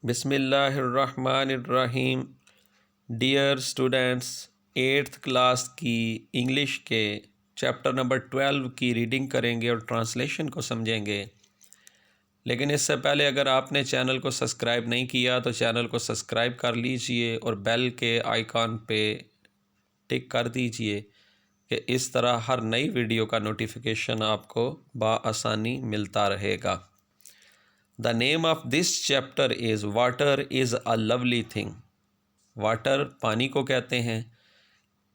बिस्मिल्लाहिर्रहमानिर्रहीम। Dear students, 8th class की English के चैप्टर नंबर 12 की रीडिंग करेंगे और ट्रांसलेशन को समझेंगे। लेकिन इससे पहले अगर आपने चैनल को सब्सक्राइब नहीं किया तो चैनल को सब्सक्राइब कर लीजिए और बेल के आइकॉन पे टिक कर दीजिए कि इस तरह हर नई वीडियो का नोटिफिकेशन आपको बआसानी मिलता रहेगा। The name of this chapter is water is a lovely thing. Water पानी को कहते हैं।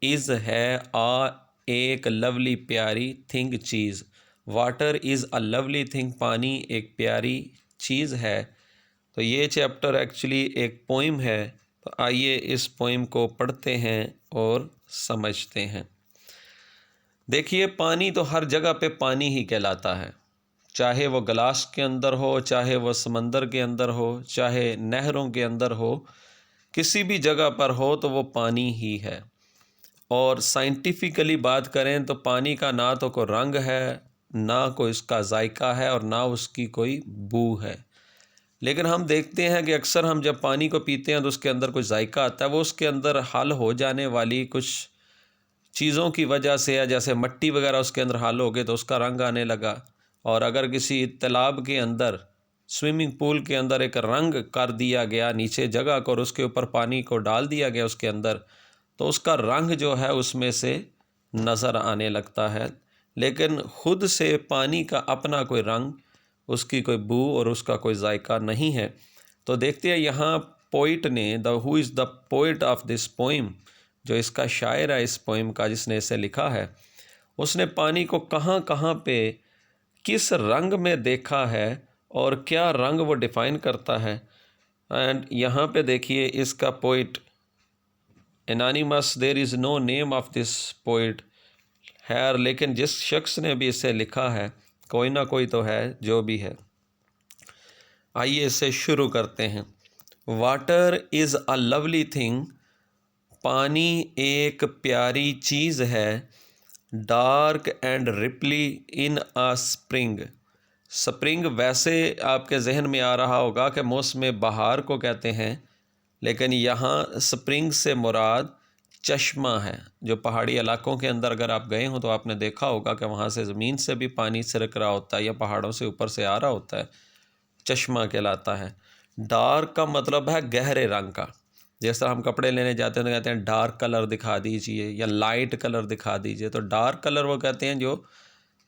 इज़ है एक लवली प्यारी thing cheese. Water is a lovely thing, पानी एक प्यारी चीज़ है। तो ये चैप्टर एक्चुअली एक पोइम है। तो आइए इस पोइम को पढ़ते हैं और समझते हैं। देखिए, पानी तो हर जगह पे पानी ही कहलाता है, चाहे वो गिलास के अंदर हो, चाहे वो समंदर के अंदर हो, चाहे नहरों के अंदर हो, किसी भी जगह पर हो तो वो पानी ही है। और साइंटिफिकली बात करें तो पानी का ना तो कोई रंग है, ना कोई इसका जायका है और ना उसकी कोई बू है। लेकिन हम देखते हैं कि अक्सर हम जब पानी को पीते हैं तो उसके अंदर कुछ जायका आता है। वो उसके अंदर हल हो जाने वाली कुछ चीज़ों की वजह से है, जैसे मिट्टी वगैरह उसके अंदर हल हो गए तो उसका रंग आने लगा। और अगर किसी तालाब के अंदर, स्विमिंग पूल के अंदर एक रंग कर दिया गया नीचे जगह को और उसके ऊपर पानी को डाल दिया गया उसके अंदर, तो उसका रंग जो है उसमें से नज़र आने लगता है। लेकिन ख़ुद से पानी का अपना कोई रंग, उसकी कोई बू और उसका कोई जायका नहीं है। तो देखते हैं यहाँ पोइट ने, who is the poet of this poem, जो इसका शायर है इस पोइम का, जिसने इसे लिखा है, उसने पानी को कहाँ कहाँ पे किस रंग में देखा है और क्या रंग वो डिफ़ाइन करता है। एंड यहाँ पे देखिए इसका poet anonymous, there is no name of this poet है, लेकिन जिस शख्स ने भी इसे लिखा है कोई ना कोई तो है, जो भी है। आइए इसे शुरू करते हैं। Water is a lovely thing, पानी एक प्यारी चीज़ है। Dark and Ripley in a spring. Spring वैसे आपके जहन में आ रहा होगा कि मौसम बहार को कहते हैं, लेकिन यहाँ स्प्रिंग से मुराद चश्मा है। जो पहाड़ी इलाकों के अंदर अगर आप गए हो तो आपने देखा होगा कि वहाँ से ज़मीन से भी पानी छिड़क रहा होता है या पहाड़ों से ऊपर से आ रहा होता है, चश्मा कहलाता है। डार्क का मतलब है गहरे रंग का। जिस तरह हम कपड़े लेने जाते हैं तो कहते हैं डार्क कलर दिखा दीजिए या लाइट कलर दिखा दीजिए, तो डार्क कलर वो कहते हैं जो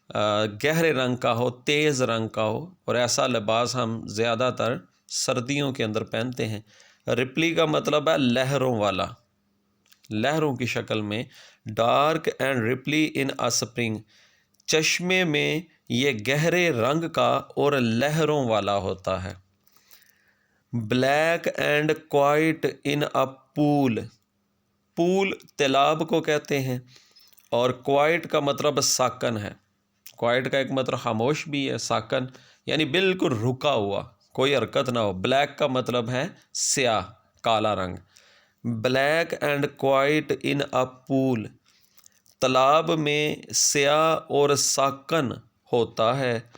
गहरे रंग का हो, तेज़ रंग का हो। और ऐसा लिबास हम ज़्यादातर सर्दियों के अंदर पहनते हैं। रिपली का मतलब है लहरों वाला, लहरों की शक्ल में। Dark and Ripley in a spring, चश्मे में ये गहरे रंग का और लहरों वाला होता है। Black and quite in a pool, pool तालाब को कहते हैं और क्वाइट का मतलब साकन है। क्वाइट का एक मतलब खामोश भी है, साकन यानी बिल्कुल रुका हुआ, कोई हरकत ना हो। ब्लैक का मतलब है स्याह, काला रंग। Black and quite in a pool, तालाब में स्याह और साकन होता है।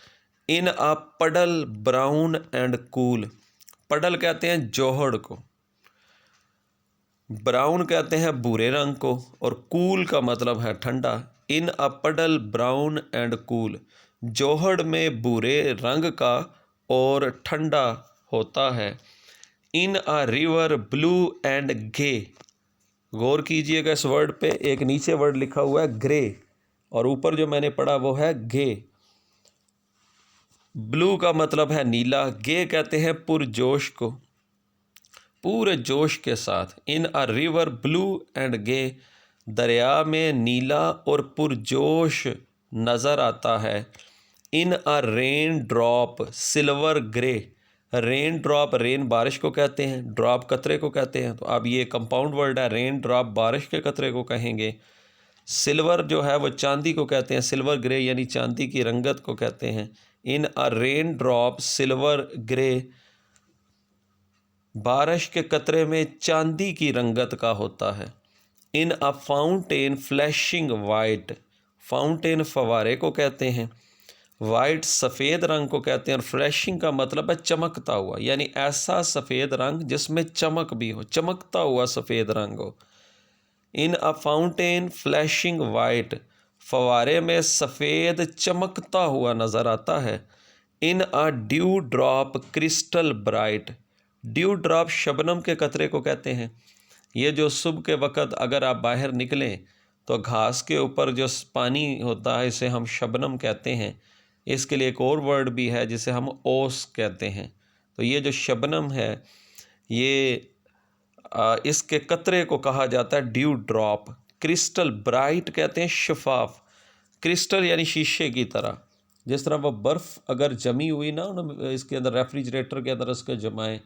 इन अ पडल ब्राउन एंड कूल, पडल कहते हैं जोहड़ को, ब्राउन कहते हैं भूरे रंग को और कूल का मतलब है ठंडा। इन अ पडल ब्राउन एंड कूल, जोहड़ में भूरे रंग का और ठंडा होता है। In a river blue and गे, गौर कीजिएगा इस वर्ड पे, एक नीचे वर्ड लिखा हुआ है ग्रे और ऊपर जो मैंने पढ़ा वो है गे। ब्लू का मतलब है नीला, गे कहते हैं पुरजोश को, पूरे जोश के साथ। In a river blue and gay, दरिया में नीला और पुरजोश नज़र आता है। In a rain drop silver grey, rain drop, rain बारिश को कहते हैं, ड्रॉप कतरे को कहते हैं। तो अब ये कंपाउंड वर्ड है, रेन ड्रॉप बारिश के कतरे को कहेंगे। सिल्वर जो है वो चांदी को कहते हैं, सिल्वर ग्रे यानी चांदी की रंगत को कहते हैं। इन a rain drop silver grey, बारिश के कतरे में चांदी की रंगत का होता है। In a fountain flashing white, fountain फवारे को कहते हैं। वाइट सफ़ेद रंग को कहते हैं, और फ्लैशिंग का मतलब है चमकता हुआ, यानी ऐसा सफ़ेद रंग जिसमें चमक भी हो, चमकता हुआ सफ़ेद रंग हो। In a fountain flashing white, फवारे में सफ़ेद चमकता हुआ नज़र आता है। In a dew drop crystal bright, dew drop शबनम के कतरे को कहते हैं। ये जो सुबह के वक़्त अगर आप बाहर निकलें तो घास के ऊपर जो पानी होता है इसे हम शबनम कहते हैं। इसके लिए एक और वर्ड भी है जिसे हम ओस कहते हैं। तो ये जो शबनम है ये इसके कतरे को कहा जाता है ड्यू ड्रॉप। क्रिस्टल ब्राइट कहते हैं शफाफ, क्रिस्टल यानी शीशे की तरह। जिस तरह वो बर्फ़ अगर जमी हुई ना इसके अंदर रेफ्रिजरेटर के अंदर उसको जमाएं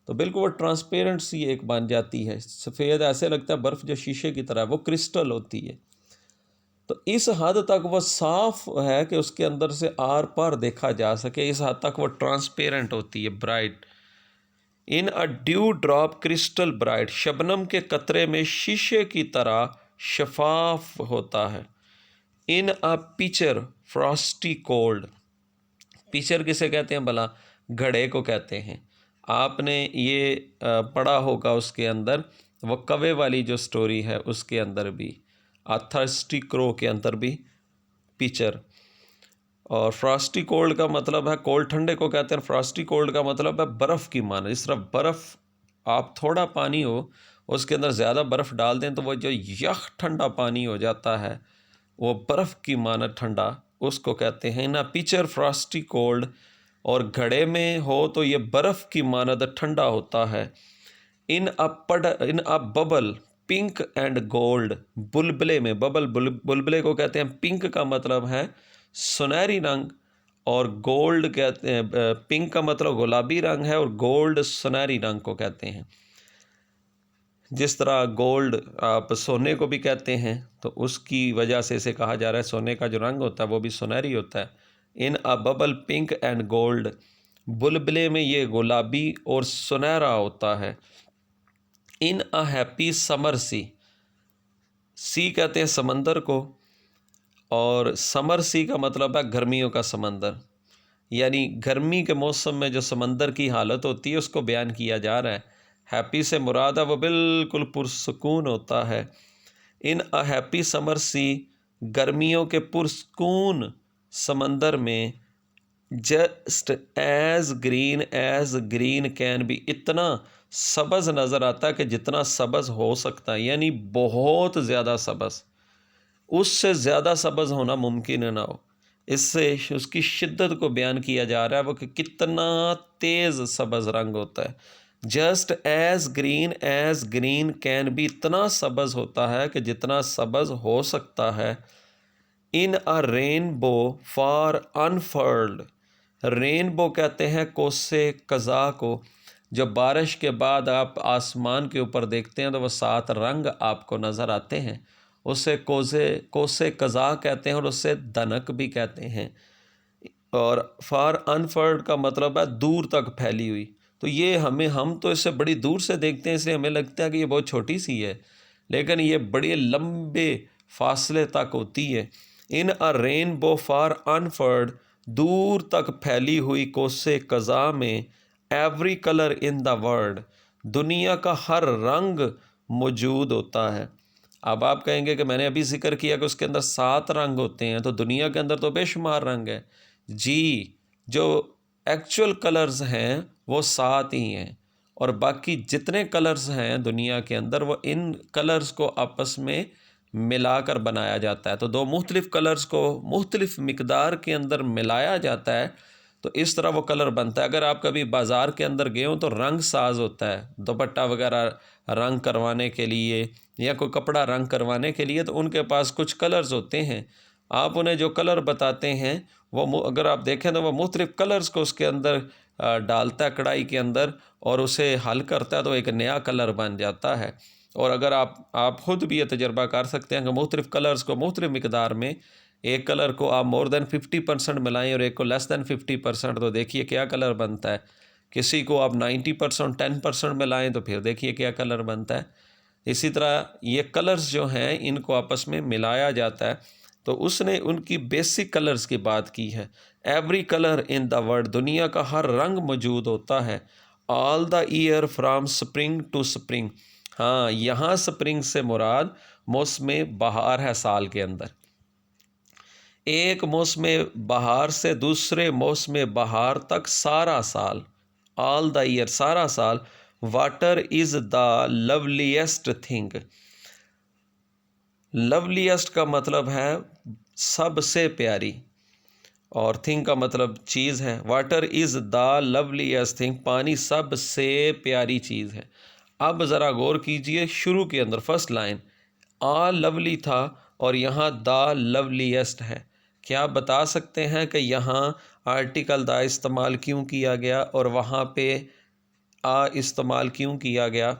तो बिल्कुल वो ट्रांसपेरेंट सी एक बन जाती है, सफ़ेद ऐसे लगता है बर्फ़ जो शीशे की तरह, वो क्रिस्टल होती है। तो इस हद तक वो साफ़ है कि उसके अंदर से आर पार देखा जा सके, इस हद तक वो ट्रांसपेरेंट होती है, bright. In a dew drop crystal bright, शबनम के कतरे में शीशे की तरह शफाफ होता है। In a pitcher frosty cold, pitcher किसे कहते हैं भला? घड़े को कहते हैं। आपने ये पढ़ा होगा उसके अंदर, वो कवे वाली जो स्टोरी है उसके अंदर भी, थर्स्टी क्रो के अंदर भी पिचर। और फ्रॉस्टी कोल्ड का मतलब है, कोल्ड ठंडे को कहते हैं, फ्रॉस्टी कोल्ड का मतलब है बर्फ़ की माना। जिस तरह बर्फ़, आप थोड़ा पानी हो उसके अंदर ज़्यादा बर्फ़ डाल दें तो वो जो यख ठंडा पानी हो जाता है, वो बर्फ़ की मानद ठंडा, उसको कहते हैं ना पिचर फ्रॉस्टी कोल्ड। और घड़े में हो तो ये बर्फ़ की मानद ठंडा होता है। In a bubble pink and gold, बुलबुले में, बुलबुले को कहते हैं, पिंक का मतलब है सुनहरी रंग, और गोल्ड कहते हैं, पिंक का मतलब गुलाबी रंग है और गोल्ड सुनहरी रंग को कहते हैं। जिस तरह गोल्ड आप सोने को भी कहते हैं तो उसकी वजह से इसे कहा जा रहा है, सोने का जो रंग होता है वो भी सुनहरी होता है। In a bubble pink and gold, बुलबुले में ये गुलाबी और सुनहरा होता है। इन अ हैप्पी समर सी, सी कहते हैं समंदर को, और समर सी का मतलब है गर्मियों का समंदर, यानी गर्मी के मौसम में जो समंदर की हालत होती है उसको बयान किया जा रहा है। हैप्पी से मुराद है वो बिल्कुल पुरसकून होता है। इन अ हैप्पी समर सी, गर्मियों के पुरसकून समंदर में, just as green can be, इतना सब्ज़ नज़र आता है कि जितना सब्ज़ हो सकता है, यानी बहुत ज़्यादा सब्ज़, उससे ज़्यादा सब्ज़ होना मुमकिन है ना हो। इससे उसकी शिद्दत को बयान किया जा रहा है वो कि कितना तेज़ सब्ज़ रंग होता है। Just as green can be, इतना सब्ज़ होता है कि जितना सब्ज़ हो सकता है। In a rainbow for अनफर्ल्ड, rainbow कहते हैं कोसे कज़ा को। जब बारिश के बाद आप आसमान के ऊपर देखते हैं तो वह 7 रंग आपको नज़र आते हैं, उसे कोसे कज़ा कहते हैं और उससे दनक भी कहते हैं। और फार अनफर्ड का मतलब है दूर तक फैली हुई। तो ये हम तो इसे बड़ी दूर से देखते हैं इसलिए हमें लगता है कि ये बहुत छोटी सी है, लेकिन ये बड़े लंबे फासले तक होती है। इन अ रेनबो फार अनफर्ड, दूर तक फैली हुई कोसे कज़ा में, every colour in the world, दुनिया का हर रंग मौजूद होता है। अब आप कहेंगे कि मैंने अभी जिक्र किया कि उसके अंदर 7 रंग होते हैं, तो दुनिया के अंदर तो बेशुमार रंग है जी। जो एक्चुअल कलर्स हैं वो 7 ही हैं, और बाकी जितने कलर्स हैं दुनिया के अंदर वो इन कलर्स को आपस में मिलाकर बनाया जाता है। तो दो मुख्तलिफ़ कलर्स को मुख्तलिफ़ मिकदार के अंदर मिलाया जाता है तो इस तरह वो कलर बनता है। अगर आप कभी बाज़ार के अंदर गए हो तो रंग साज होता है, दुपट्टा वगैरह रंग करवाने के लिए या कोई कपड़ा रंग करवाने के लिए, तो उनके पास कुछ कलर्स होते हैं। आप उन्हें जो कलर बताते हैं वो अगर आप देखें तो वो मुख्तलिफ़ कलर्स को उसके अंदर डालता है कढ़ाई के अंदर और उसे हल करता है तो एक नया कलर बन जाता है। और अगर आप ख़ुद भी ये तजर्बा कर सकते हैं कि मुख्तलिफ़ कलर्स को मुख्तलिफ़ मिकदार में, एक कलर को आप मोर दैन 50% मिलाएं और एक को लेस दैन 50%, तो देखिए क्या कलर बनता है। किसी को आप 90% 10% मिलाएं तो फिर देखिए क्या कलर बनता है। इसी तरह ये कलर्स जो हैं इनको आपस में मिलाया जाता है। तो उसने उनकी बेसिक कलर्स की बात की है। Every colour in the world, दुनिया का हर रंग मौजूद होता है। All the year from spring to spring, हाँ यहाँ स्प्रिंग से मुराद मौसम बहार है साल के अंदर। एक मौसम बहार से दूसरे मौसम बहार तक सारा साल, ऑल द ईयर सारा साल। Water is the loveliest thing, loveliest का मतलब है सबसे प्यारी, और थिंग का मतलब चीज़ है। Water is the loveliest thing, पानी सबसे प्यारी चीज़ है। अब ज़रा गौर कीजिए, शुरू के अंदर फर्स्ट लाइन आ लवली था और यहाँ द लवलीएस्ट है। क्या आप बता सकते हैं कि यहाँ आर्टिकल द इस्तेमाल क्यों किया गया और वहाँ पे आ इस्तेमाल क्यों किया गया?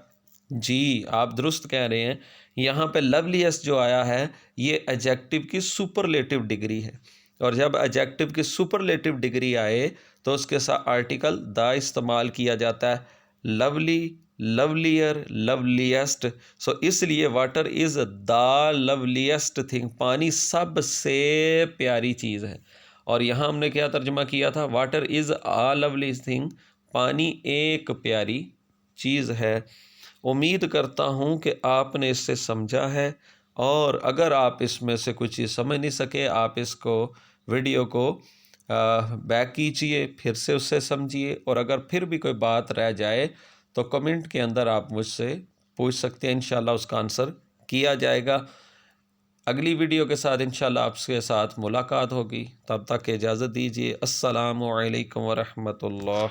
जी, आप दुरुस्त कह रहे हैं। यहाँ पे लवलीएस्ट जो आया है ये एडजेक्टिव की सुपरलेटिव डिग्री है, और जब एडजेक्टिव की सुपरलेटिव डिग्री आए तो उसके साथ आर्टिकल द इस्तेमाल किया जाता है। Lovely, lovelier, loveliest. सो इसलिए water is the loveliest thing, पानी सबसे प्यारी चीज़ है। और यहाँ हमने क्या तर्जुमा किया था? Water is a lovely thing, पानी एक प्यारी चीज़ है। उम्मीद करता हूँ कि आपने इससे समझा है, और अगर आप इसमें से कुछ चीज़ समझ नहीं सके, आप इसको वीडियो को बैक कीजिए, फिर से उससे समझिए, और अगर फिर भी कोई बात रह जाए तो कमेंट के अंदर आप मुझसे पूछ सकते हैं, इंशाल्लाह उसका आंसर किया जाएगा। अगली वीडियो के साथ इंशाल्लाह आपके साथ मुलाकात होगी, तब तक इजाज़त दीजिए। अस्सलामु अलैकुम वरहमतुल्लाह।